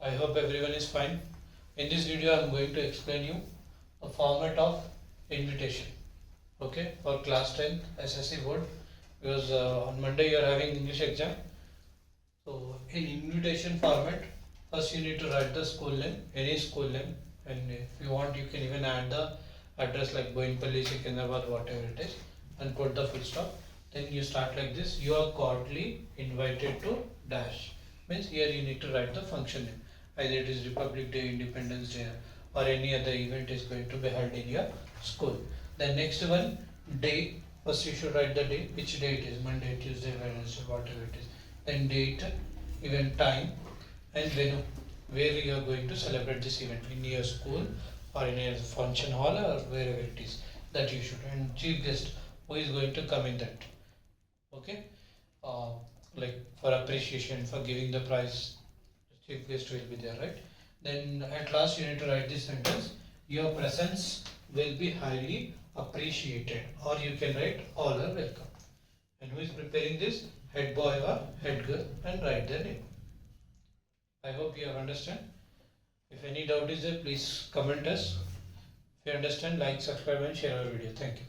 I hope everyone is fine. In this video, I am going to explain you the format of invitation. Okay, for class 10 SSC board, because on Monday you are having English exam. So in invitation format, first you need to write the school name, any school name, and if you want, you can even add the address like Boinpalli, Secunderabad, whatever it is, and put the full stop. Then you start like this: you are cordially invited to dash. Means here you need to write the function name. Either it is Republic Day, Independence Day, or any other event is going to be held in your school. The next one, day. First you should write the day, which day it is: Monday, Tuesday, Wednesday, whatever it is. Then date, event time, and venue, where you are going to celebrate this event, in your school or in a function hall or wherever it is, that you should. And chief guest, who is going to come in that. Okay, uh, like for appreciation, for giving the prize, chief guest will be there, right? Then at last you need to write this sentence: your presence will be highly appreciated, or you can write all are welcome. And who is preparing this? Head boy or head girl, and write their name. I hope you have understand. If any doubt is there, please comment us. If you understand, like, subscribe and share our video. Thank you.